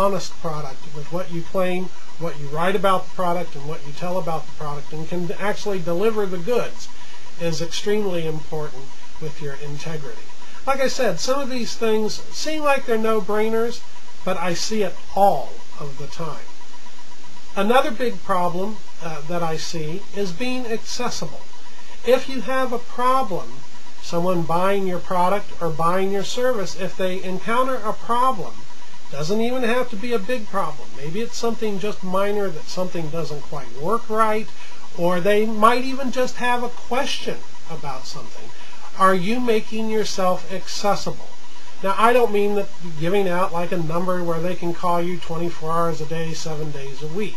honest product with what you claim, what you write about the product, and what you tell about the product, and can actually deliver the goods, is extremely important with your integrity. Like I said, some of these things seem like they're no-brainers, but I see it all of the time. Another big problem that I see is being accessible. If you have a problem, someone buying your product or buying your service, if they encounter a problem, doesn't even have to be a big problem. Maybe it's something just minor, that something doesn't quite work right, or they might even just have a question about something. Are you making yourself accessible? Now, I don't mean that giving out like a number where they can call you 24 hours a day, 7 days a week.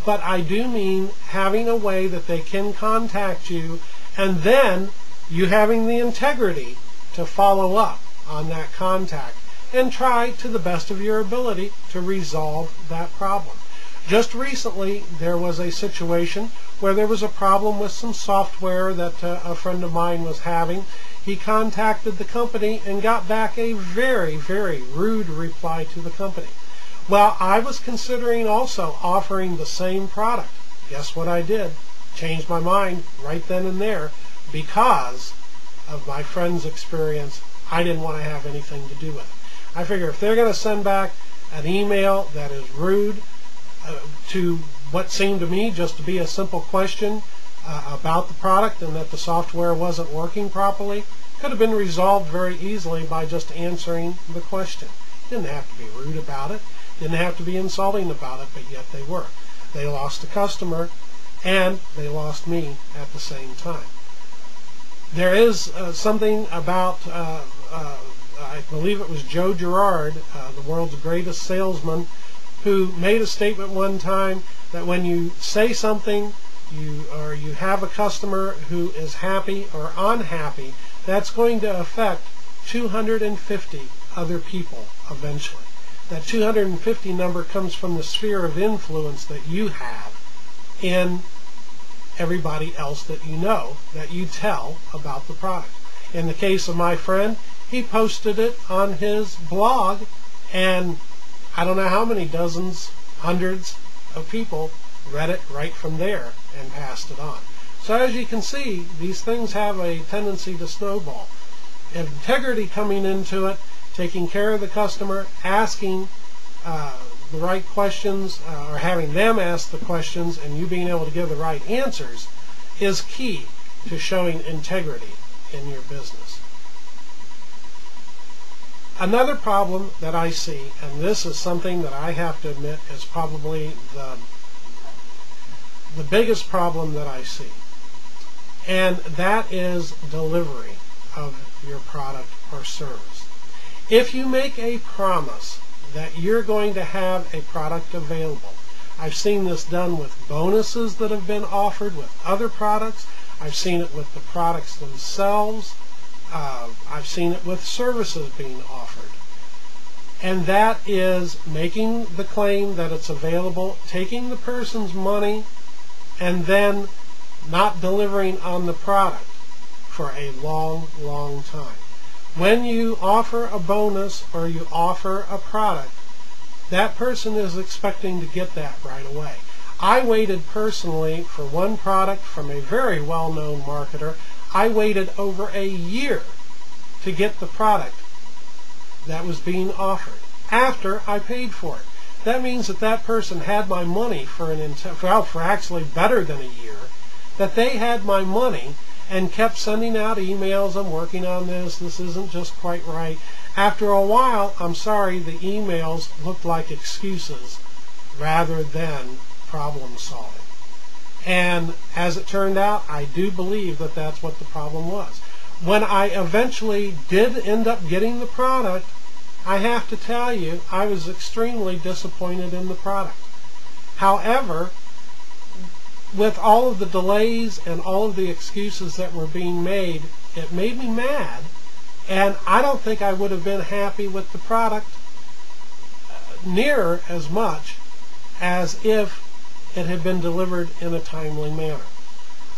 But I do mean having a way that they can contact you, and then you having the integrity to follow up on that contact and try to the best of your ability to resolve that problem. Just recently, there was a situation where there was a problem with some software that a friend of mine was having. He contacted the company and got back a very, very rude reply to the company. Well, I was considering also offering the same product. Guess what I did? Changed my mind right then and there because of my friend's experience. I didn't want to have anything to do with it. I figure if they're going to send back an email that is rude to what seemed to me just to be a simple question about the product and that the software wasn't working properly, could have been resolved very easily by just answering the question. Didn't have to be rude about it, didn't have to be insulting about it, but yet they were. They lost a customer and they lost me at the same time. There is something about, I believe it was Joe Girard, the world's greatest salesman, who made a statement one time that when you say something you have a customer who is happy or unhappy, that's going to affect 250 other people eventually. That 250 number comes from the sphere of influence that you have in everybody else that you know, that you tell about the product. In the case of my friend, he posted it on his blog, and I don't know how many dozens, hundreds of people read it right from there and passed it on. So as you can see, these things have a tendency to snowball. Integrity coming into it, taking care of the customer, asking the right questions, or having them ask the questions and you being able to give the right answers, is key to showing integrity in your business. Another problem that I see, and this is something that I have to admit is probably the biggest problem that I see, and that is delivery of your product or service. If you make a promise that you're going to have a product available, I've seen this done with bonuses that have been offered with other products. I've seen it with the products themselves. I've seen it with services being offered. And that is making the claim that it's available, taking the person's money, and then not delivering on the product for a long, long time. When you offer a bonus or you offer a product, that person is expecting to get that right away. I waited personally for one product from a very well-known marketer. I waited over a year to get the product that was being offered after I paid for it. That means that that person had my money for actually better than a year, that they had my money and kept sending out emails, I'm working on this isn't just quite right. After a while, I'm sorry, the emails looked like excuses rather than problem solving. And as it turned out, I do believe that that's what the problem was. When I eventually did end up getting the product, I have to tell you, I was extremely disappointed in the product. However, with all of the delays and all of the excuses that were being made, it made me mad, and I don't think I would have been happy with the product near as much as if it had been delivered in a timely manner.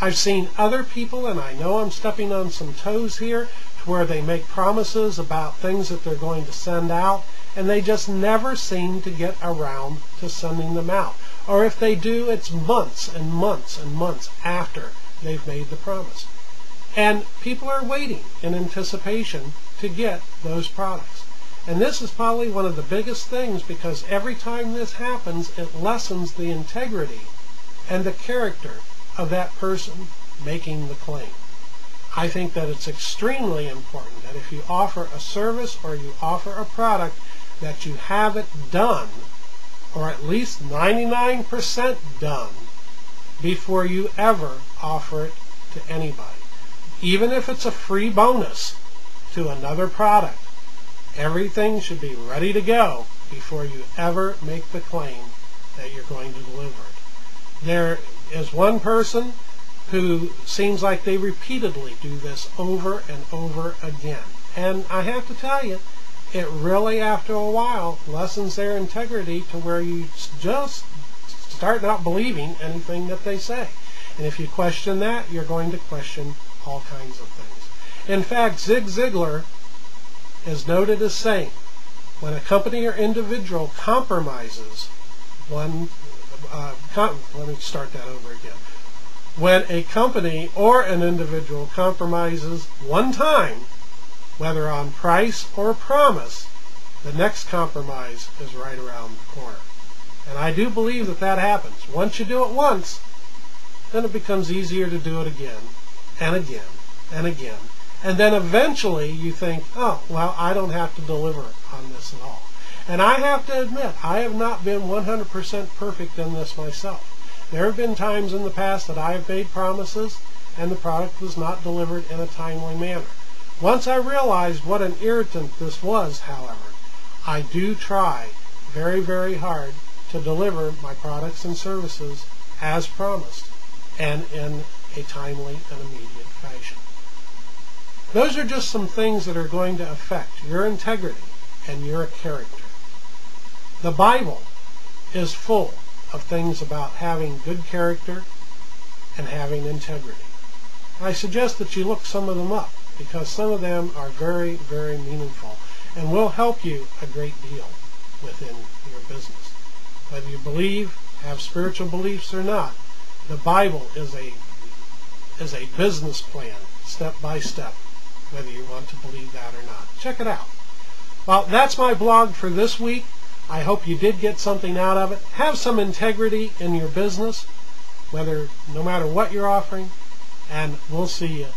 I've seen other people, and I know I'm stepping on some toes here, to where they make promises about things that they're going to send out, and they just never seem to get around to sending them out. Or if they do, it's months and months and months after they've made the promise. And people are waiting in anticipation to get those products. And this is probably one of the biggest things, because every time this happens, it lessens the integrity and the character of that person making the claim. I think that it's extremely important that if you offer a service or you offer a product, that you have it done, or at least 99% done, before you ever offer it to anybody. Even if it's a free bonus to another product, everything should be ready to go before you ever make the claim that you're going to deliver it. There is one person who seems like they repeatedly do this over and over again. And I have to tell you, it really, after a while, lessens their integrity to where you just start not believing anything that they say. And if you question that, you're going to question all kinds of things. In fact, Zig Ziglar is noted as saying, when a company or individual compromises let me start that over again. When a company or an individual compromises one time, whether on price or promise, the next compromise is right around the corner. And I do believe that that happens. Once you do it once, then it becomes easier to do it again and again and again. And then eventually you think, oh, well, I don't have to deliver on this at all. And I have to admit, I have not been 100% perfect in this myself. There have been times in the past that I have made promises and the product was not delivered in a timely manner. Once I realized what an irritant this was, however, I do try very, very hard to deliver my products and services as promised and in a timely and immediate fashion. Those are just some things that are going to affect your integrity and your character. The Bible is full of things about having good character and having integrity. I suggest that you look some of them up, because some of them are very, very meaningful and will help you a great deal within your business. Whether you believe, have spiritual beliefs or not, the Bible is a business plan, step by step, whether you want to believe that or not. Check it out. Well, that's my blog for this week. I hope you did get something out of it. Have some integrity in your business, no matter what you're offering, and we'll see you